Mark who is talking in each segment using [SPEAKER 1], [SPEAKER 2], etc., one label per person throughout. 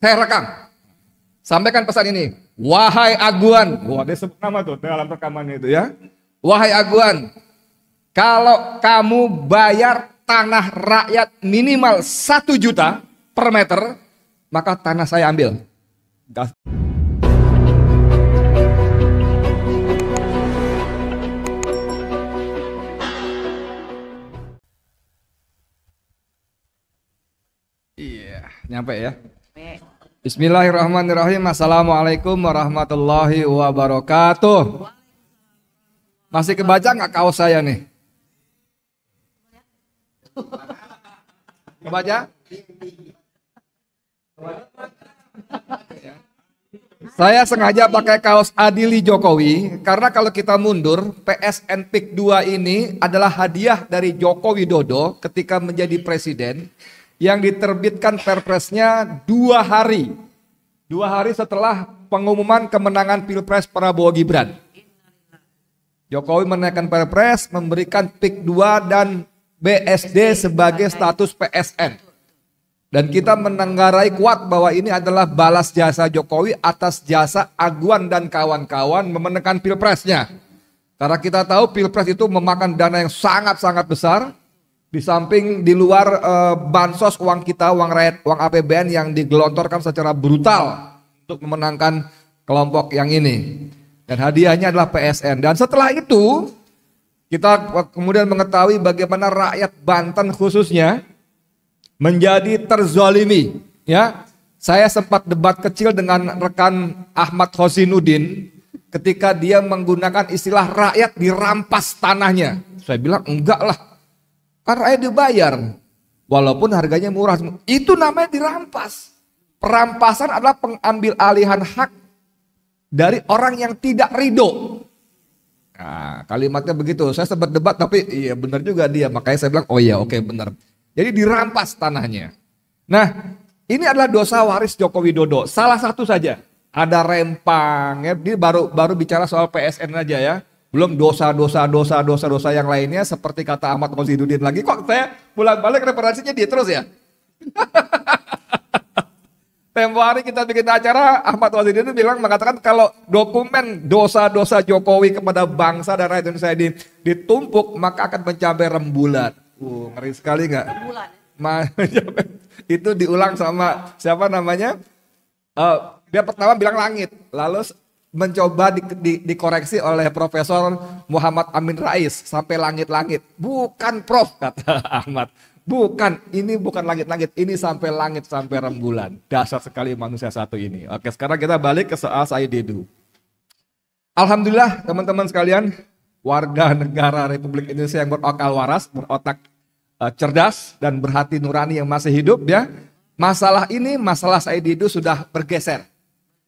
[SPEAKER 1] Saya rekam. Sampaikan pesan ini. Wahai Aguan. Wah, dia sebut nama tuh dalam rekamannya itu ya. Wahai Aguan, kalau kamu bayar tanah rakyat minimal 1 juta per meter, maka tanah saya ambil. Iya, nyampe ya. Bismillahirrahmanirrahim. Assalamualaikum warahmatullahi wabarakatuh. Masih kebaca nggak kaos saya nih? Kebaca? Saya sengaja pakai kaos Adili Jokowi karena kalau kita mundur, PSN PIK 2 ini adalah hadiah dari Joko Widodo ketika menjadi presiden, yang diterbitkan perpresnya 2 hari. 2 hari setelah pengumuman kemenangan Pilpres Prabowo Gibran. Jokowi menaikkan perpres, memberikan PIK 2 dan BSD sebagai status PSN. Dan kita menenggarai kuat bahwa ini adalah balas jasa Jokowi atas jasa Aguan dan kawan-kawan memenangkan Pilpresnya. Karena kita tahu Pilpres itu memakan dana yang sangat-sangat besar. Di samping di luar bansos uang kita, uang rakyat, uang APBN yang digelontorkan secara brutal untuk memenangkan kelompok yang ini. Dan hadiahnya adalah PSN. Dan setelah itu kita kemudian mengetahui bagaimana rakyat Banten khususnya menjadi terzalimi. Ya, saya sempat debat kecil dengan rekan Ahmad Hosinuddin ketika dia menggunakan istilah rakyat dirampas tanahnya. Saya bilang enggak lah. Kan rakyat dibayar, walaupun harganya murah. Itu namanya dirampas. Perampasan adalah pengambil alihan hak dari orang yang tidak ridho. Nah, kalimatnya begitu. Saya sempat debat tapi iya benar juga dia. Makanya saya bilang oh iya oke benar. Jadi dirampas tanahnya. Nah ini adalah dosa waris Joko Widodo. Salah satu saja. Ada rempang. Ya. Dia baru bicara soal PSN aja ya. Belum dosa yang lainnya seperti kata Ahmad Hosinuddin lagi. Kok saya bolak-balik referensinya dia terus ya? Tempo hari kita bikin acara, Ahmad Hosinuddin mengatakan kalau dokumen dosa-dosa Jokowi kepada bangsa dan rakyat Indonesia ini ditumpuk maka akan mencapai rembulan. Ngeri sekali nggak? Itu diulang sama siapa namanya? Dia pertama bilang langit, lalu mencoba dikoreksi oleh Profesor Muhammad Amin Rais sampai langit-langit. Bukan Prof, kata Ahmad. Bukan, ini bukan langit-langit, ini sampai langit sampai rembulan. Dasar sekali manusia satu ini. Oke, sekarang kita balik ke soal Said Didu. Alhamdulillah teman-teman sekalian, warga negara Republik Indonesia yang berakal waras, berotak cerdas dan berhati nurani yang masih hidup ya. Masalah ini, masalah Said Didu sudah bergeser.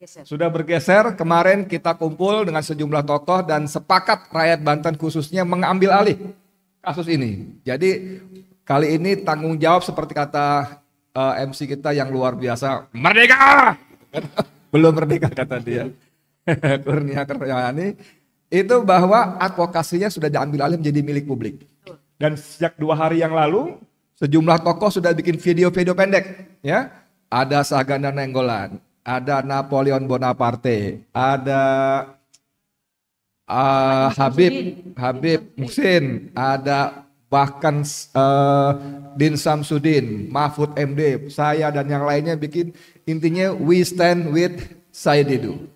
[SPEAKER 1] Sudah bergeser, kemarin kita kumpul dengan sejumlah tokoh dan sepakat rakyat Banten khususnya mengambil alih kasus ini. Jadi kali ini tanggung jawab seperti kata MC kita yang luar biasa, merdeka! Belum merdeka kata dia. Kurnia Karyani itu bahwa advokasinya sudah diambil alih menjadi milik publik. Dan sejak 2 hari yang lalu sejumlah tokoh sudah bikin video-video pendek ya. Ada Saganda Nainggolan, ada Napoleon Bonaparte, ada Habib Muhsin, ada bahkan Din Samsudin, Mahfud MD, saya dan yang lainnya bikin intinya we stand with Said Didu.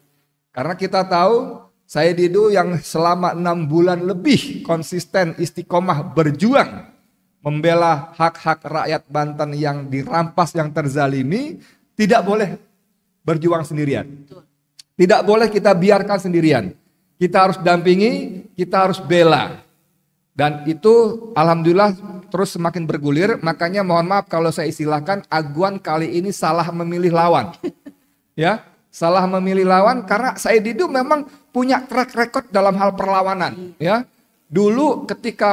[SPEAKER 1] Karena kita tahu Said Didu yang selama 6 bulan lebih konsisten istiqomah berjuang membela hak-hak rakyat Banten yang dirampas, yang terzalimi, tidak boleh berjuang sendirian. Tidak boleh kita biarkan sendirian. Kita harus dampingi, kita harus bela. Dan itu alhamdulillah terus semakin bergulir. Makanya mohon maaf kalau saya istilahkan Aguan kali ini salah memilih lawan. Ya, salah memilih lawan karena Said Didu memang punya track record dalam hal perlawanan. Ya, dulu ketika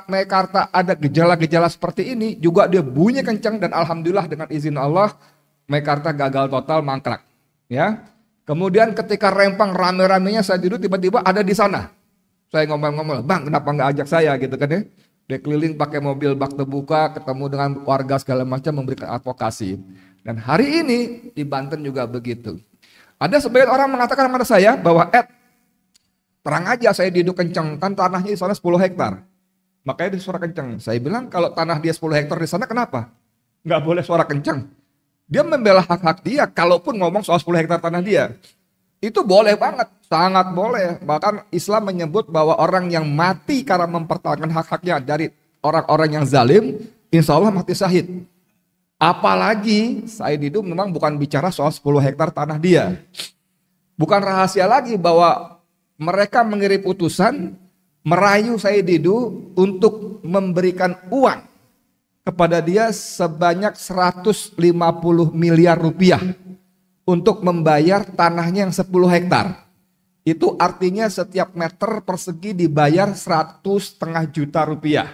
[SPEAKER 1] Meikarta ada gejala-gejala seperti ini juga dia bunyi kencang dan alhamdulillah dengan izin Allah Meikarta gagal total, mangkrak. Ya. Kemudian ketika Rempang rame-ramenya Said Didu tiba-tiba ada di sana. Saya ngomong-ngomong, bang kenapa nggak ajak saya gitu kan ya. Dia keliling pakai mobil bak terbuka, ketemu dengan warga segala macam memberikan advokasi. Dan hari ini di Banten juga begitu. Ada sebagian orang mengatakan kepada saya bahwa terang aja saya duduk kenceng, kan tanahnya di sana 10 hektar. Makanya di suara kenceng. Saya bilang kalau tanah dia 10 hektar di sana kenapa? Nggak boleh suara kenceng. Dia membela hak-hak dia, kalaupun ngomong soal 10 hektar tanah dia. Itu boleh banget, sangat boleh. Bahkan Islam menyebut bahwa orang yang mati karena mempertahankan hak-haknya dari orang-orang yang zalim, insya Allah mati syahid. Apalagi Said Didu memang bukan bicara soal 10 hektar tanah dia. Bukan rahasia lagi bahwa mereka mengirim utusan merayu Said Didu untuk memberikan uang kepada dia sebanyak 150 miliar rupiah untuk membayar tanahnya yang 10 hektar. Itu artinya setiap meter persegi dibayar 100,5 juta rupiah.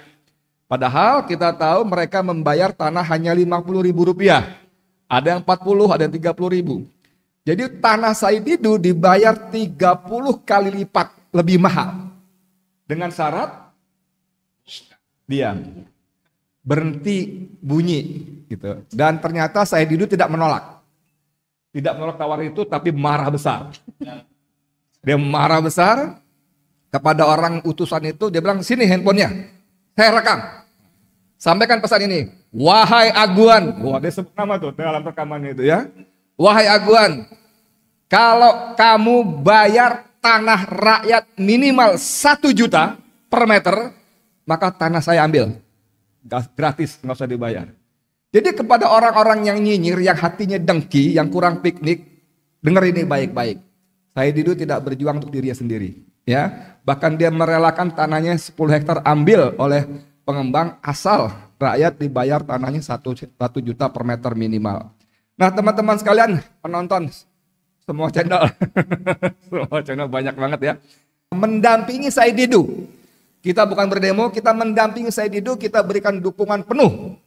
[SPEAKER 1] Padahal kita tahu mereka membayar tanah hanya 50.000 rupiah. Ada yang 40, ada yang 30.000. Jadi tanah Said Didu dibayar 30 kali lipat lebih mahal. Dengan syarat diam, berhenti bunyi gitu. Dan ternyata Said Didu tidak menolak. Tidak menolak tawaran itu, tapi marah besar. Dia marah besar kepada orang utusan itu. Dia bilang, sini handphonenya, saya rekam. Sampaikan pesan ini, wahai Aguan. Wah, dia sebut nama tuh dalam rekaman itu ya. Wahai Aguan, kalau kamu bayar tanah rakyat minimal 1 juta per meter, maka tanah saya ambil. Gratis, nggak usah dibayar. Jadi kepada orang-orang yang nyinyir, yang hatinya dengki, yang kurang piknik, dengar ini baik-baik. Said Didu tidak berjuang untuk dirinya sendiri. Ya, bahkan dia merelakan tanahnya 10 hektar ambil oleh pengembang asal rakyat dibayar tanahnya 1 juta per meter minimal. Nah teman-teman sekalian, penonton semua channel, semua channel banyak banget ya, mendampingi Said Didu. Kita bukan berdemo, kita mendampingi Said Didu, kita berikan dukungan penuh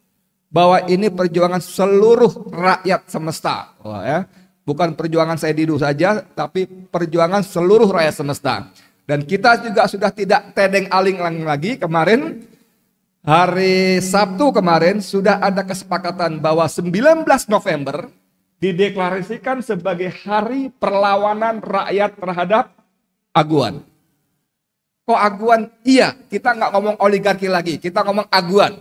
[SPEAKER 1] bahwa ini perjuangan seluruh rakyat semesta. Wah, ya. Bukan perjuangan Said Didu saja, tapi perjuangan seluruh rakyat semesta. Dan kita juga sudah tidak tedeng aling lagi kemarin. Hari Sabtu kemarin sudah ada kesepakatan bahwa 19 November dideklarasikan sebagai hari perlawanan rakyat terhadap aguan. Kok aguan? Iya, kita nggak ngomong oligarki lagi, kita ngomong aguan.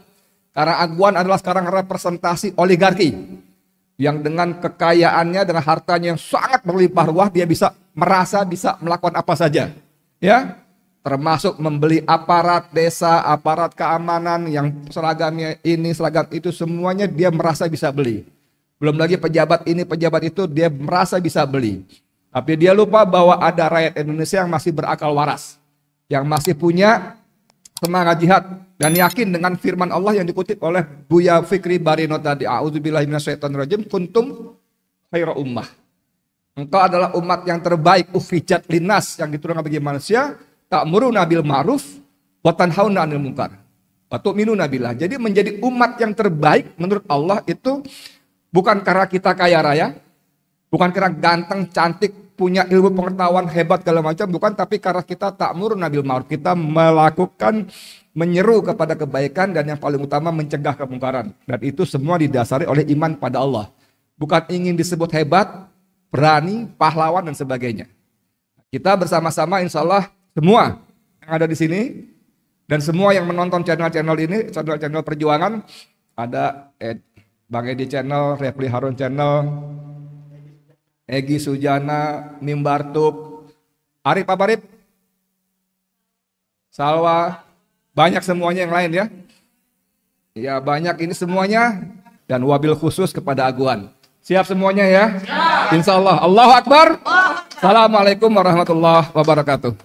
[SPEAKER 1] Karena aguan adalah sekarang representasi oligarki. Yang dengan kekayaannya, dengan hartanya yang sangat berlimpah ruah, dia bisa merasa bisa melakukan apa saja. Ya, termasuk membeli aparat desa, aparat keamanan yang seragamnya ini, seragam itu, semuanya dia merasa bisa beli. Belum lagi pejabat ini, pejabat itu, dia merasa bisa beli. Tapi dia lupa bahwa ada rakyat Indonesia yang masih berakal waras, yang masih punya semangat jihad dan yakin dengan firman Allah yang dikutip oleh Buya Fikri Barino tadi, a'udzubillahi minasyaitonirrajim, kuntum khaira ummah. Engkau adalah umat yang terbaik, ukhrijat linnas, yang diturunkan bagi manusia, ta'muruna bil ma'ruf wa tanhauna 'anil munkar wa tu'minuna billah. Jadi menjadi umat yang terbaik menurut Allah itu bukan karena kita kaya raya, bukan karena ganteng, cantik, punya ilmu pengetahuan hebat segala macam, bukan, tapi karena kita ta'muruna bil ma'ruf, kita melakukan, menyeru kepada kebaikan, dan yang paling utama mencegah kemungkaran. Dan itu semua didasari oleh iman pada Allah. Bukan ingin disebut hebat, berani, pahlawan dan sebagainya. Kita bersama-sama insya Allah semua yang ada di sini dan semua yang menonton channel-channel ini, channel-channel perjuangan, ada Bang Edi channel, Refli Harun channel, Egi Sujana, Mimbartuk, Arif apa Arif? Salwa, banyak semuanya yang lain ya. Ya banyak ini semuanya, dan wabil khusus kepada Aguan. Siap semuanya ya? Insya Allah. Allahu Akbar. Assalamualaikum warahmatullahi wabarakatuh.